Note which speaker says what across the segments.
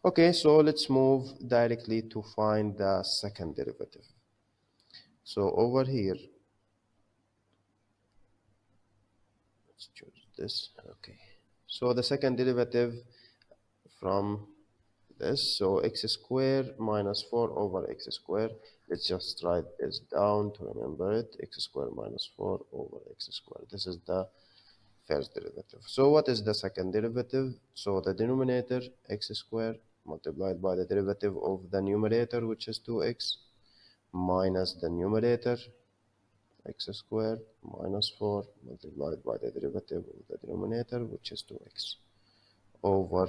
Speaker 1: Okay, so let's move directly to find the second derivative. So over here, let's choose this. Okay, so the second derivative from this, so x squared minus 4 over x squared. Let's just write this down to remember it. X squared minus 4 over x squared. This is the first derivative. So what is the second derivative? So the denominator x squared multiplied by the derivative of the numerator, which is 2x, minus the numerator x squared minus 4 multiplied by the derivative of the denominator, which is 2x, over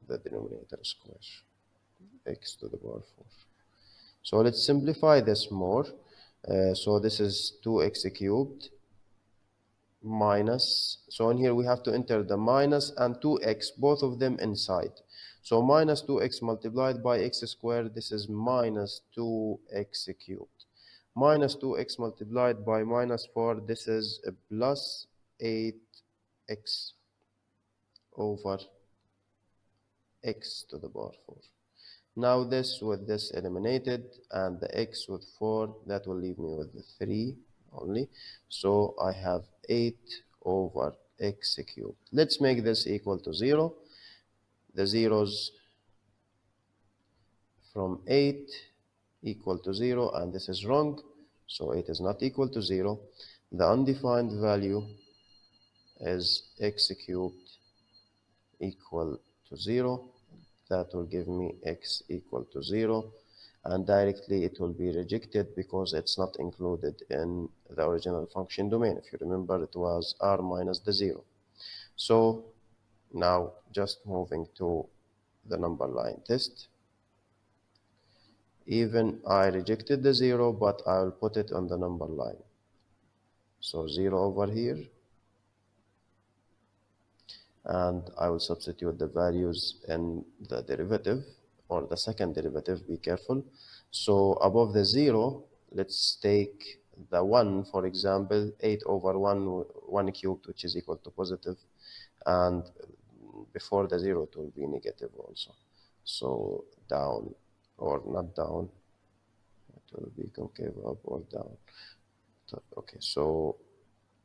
Speaker 1: the denominator square, x to the power 4. So let's simplify this more. So this is 2x cubed minus, so in here we have to enter the minus and 2x, both of them inside. So minus 2x multiplied by x squared, this is minus 2x cubed. Minus 2x multiplied by minus 4, this is a plus 8x over x to the power 4. Now this with this eliminated, and the x with 4, that will leave me with the 3 only. So I have 8 over x cubed. Let's make this equal to 0. The zeros from 8 equal to 0, and this is wrong. So 8 is not equal to 0. The undefined value is x cubed equal to 0. That will give me x equal to 0. And directly it will be rejected because it's not included in the original function domain. If you remember, it was r minus the 0. So now just moving to the number line test. Even I rejected the 0, but I will put it on the number line. So 0 over here. And I will substitute the values in the derivative, or the second derivative, be careful. So above the 0, let's take the 1, for example, 8 over 1 cubed, which is equal to positive, and before the 0 it will be negative also. So down, or not down, it will be concave up or down. Okay, so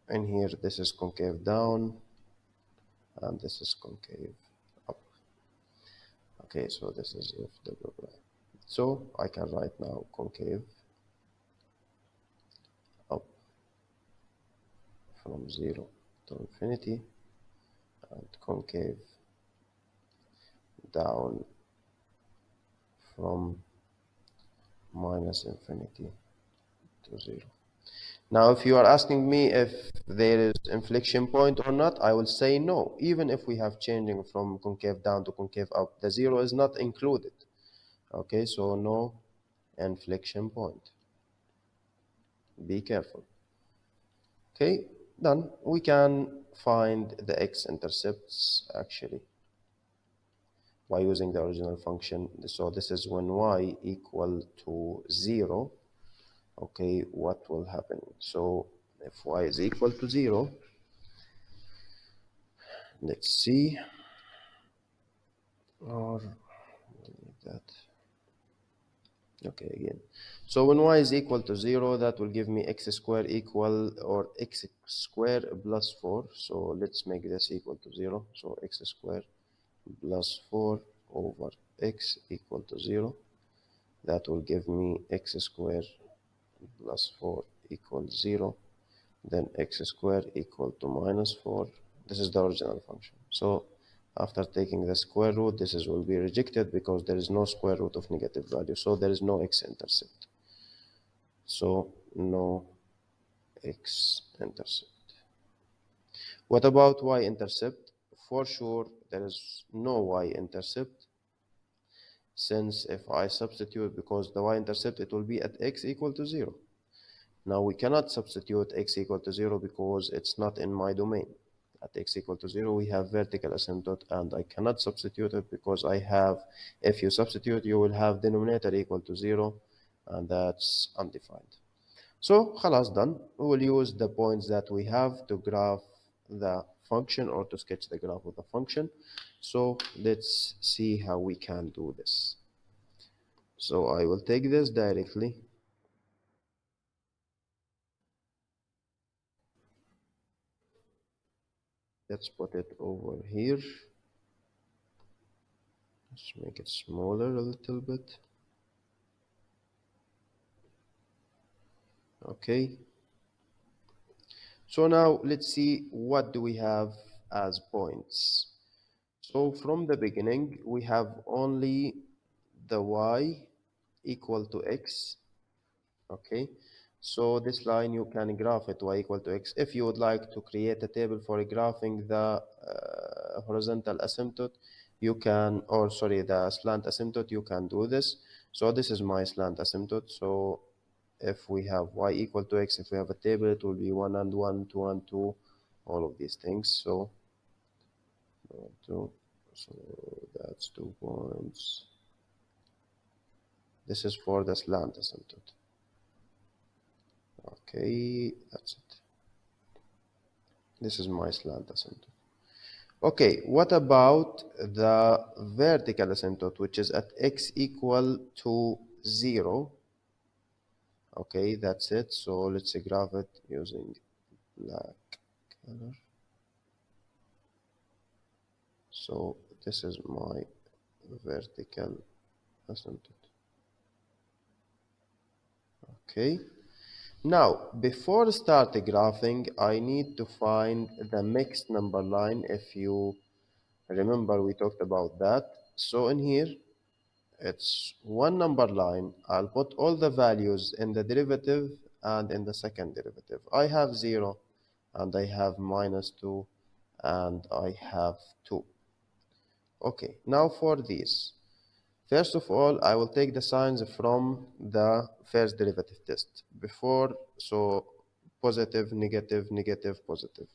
Speaker 1: in here this is concave down, and this is concave up. Okay, so this is if the program. So I can write now concave up from 0 to infinity, and concave down from minus infinity to 0. Now, if you are asking me if there is inflection point or not, I will say no. Even if we have changing from concave down to concave up, the 0 is not included. Okay, so no inflection point. Be careful. Okay, done. We can find the x-intercepts actually by using the original function. So this is when y equal to 0. Okay, what will happen? So if y is equal to 0, let's see, or that. Okay, again. So when y is equal to 0, that will give me x squared equal, or x squared plus 4. So let's make this equal to 0. So x squared plus 4 over x equal to 0. That will give me x squared plus 4 equals 0. Then x squared equal to minus 4. This is the original function. So after taking the square root, this will be rejected because there is no square root of negative value. So there is no x-intercept. So no x-intercept. What about y-intercept? For sure, there is no y-intercept, since if I substitute, because the y-intercept, it will be at x equal to 0. Now we cannot substitute x equal to 0 because it's not in my domain. At x equal to 0, we have vertical asymptote, and I cannot substitute it because I have, if you substitute, you will have denominator equal to 0, and that's undefined. So, khalas, done. We will use the points that we have to graph the function or to sketch the graph of the function. So let's see how we can do this. So I will take this directly. Let's put it over here. Let's make it smaller a little bit. Okay. So now let's see what do we have as points. So from the beginning, we have only the y equal to x. Okay. So this line, you can graph it y equal to x. If you would like to create a table for graphing the horizontal asymptote, you can, or sorry, the slant asymptote, you can do this. So this is my slant asymptote. So if we have y equal to x, if we have a table, it will be 1 and 1, 2 and 2, all of these things. So 2, so that's 2 points. This is for the slant asymptote. Okay, that's it. This is my slant asymptote. Okay, what about the vertical asymptote, which is at x equal to 0? Okay, that's it. So let's graph it using black color. So this is my vertical asymptote. Okay. Now, before starting graphing, I need to find the mixed number line. If you remember, we talked about that. So in here, it's one number line. I'll put all the values in the derivative and in the second derivative. I have 0, and I have -2, and I have 2. Okay, now for these. First of all, I will take the signs from the first derivative test. Before, so positive, negative, negative, positive.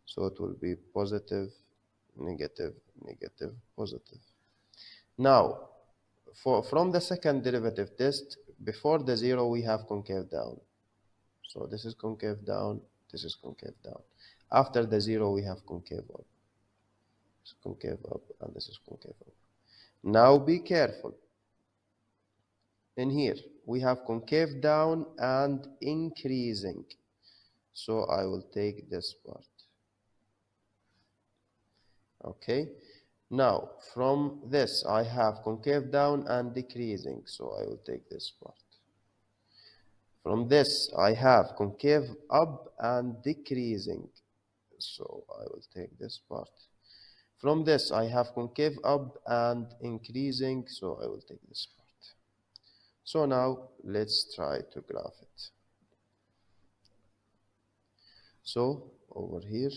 Speaker 1: So it will be positive, negative, negative, positive. Now, from the second derivative test, before the 0, we have concave down. So this is concave down, this is concave down. After the 0, we have concave up. This is concave up, and this is concave up. Now be careful. In here, we have concave down and increasing. So I will take this part. Okay. Now, from this, I have concave down and decreasing. So I will take this part. From this, I have concave up and decreasing. So I will take this part. From this, I have concave up and increasing. So I will take this part. So now let's try to graph it. So over here,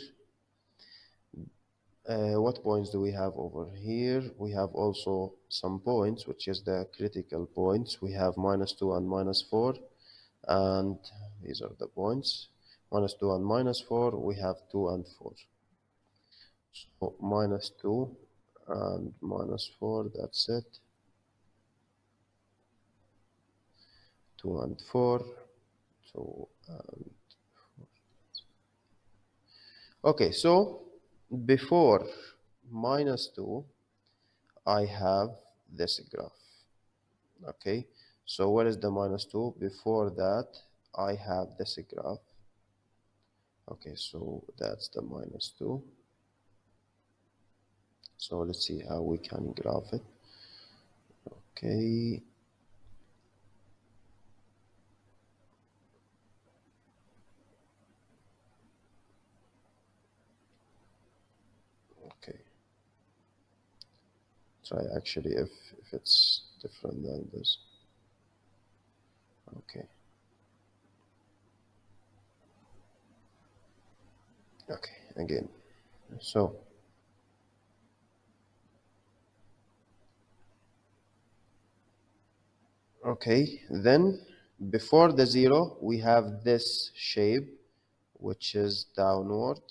Speaker 1: what points do we have over here? We have also some points, which is the critical points. We have -2 and -4, and these are the points. -2 and -4, we have 2 and 4. So -2 and -4, that's it. 2 and 4, 2 and 4. Okay, so before -2, I have this graph. Okay, so where is the -2? Before that, I have this graph. Okay, so that's the -2. So let's see how we can graph it. Okay. Okay. Try actually if it's different than this. Okay. Okay, again. So okay, then before the 0, we have this shape, which is downward.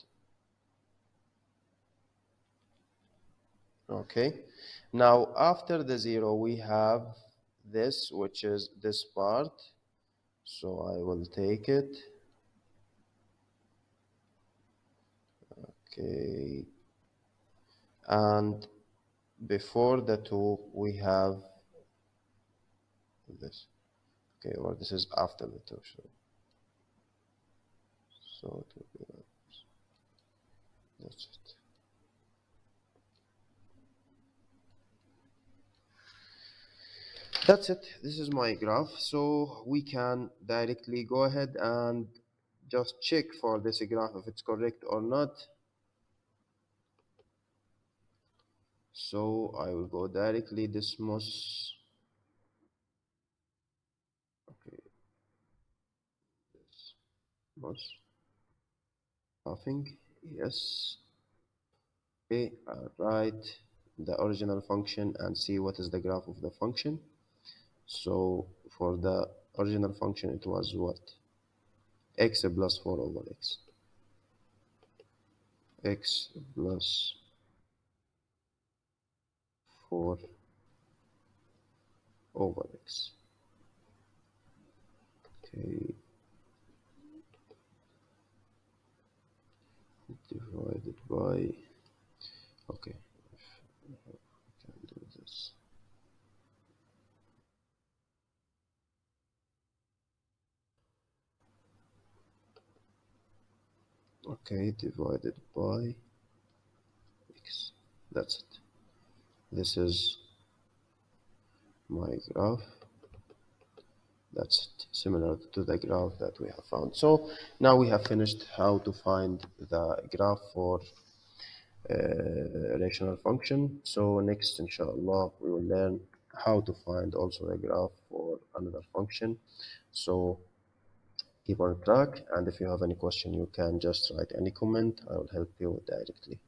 Speaker 1: Okay, now after the 0, we have this, which is this part. So I will take it. Okay, and before the two we have this. Okay, or this is after the two, so it will be like that's it. That's it. This is my graph. So we can directly go ahead and just check for this graph if it's correct or not. So I will go directly this most. Okay, this most nothing. Yes. Okay, I'll write the original function and see what is the graph of the function. So for the original function, it was what? X plus 4 over x. X plus 4 over x. Okay, divided by, okay, I can do this. Okay, divided by x. That's it. This is my graph. That's it. Similar to the graph that we have found. So now we have finished how to find the graph for rational function. So next, inshallah, we will learn how to find also a graph for another function. So keep on track, and if you have any question, you can just write any comment. I will help you directly.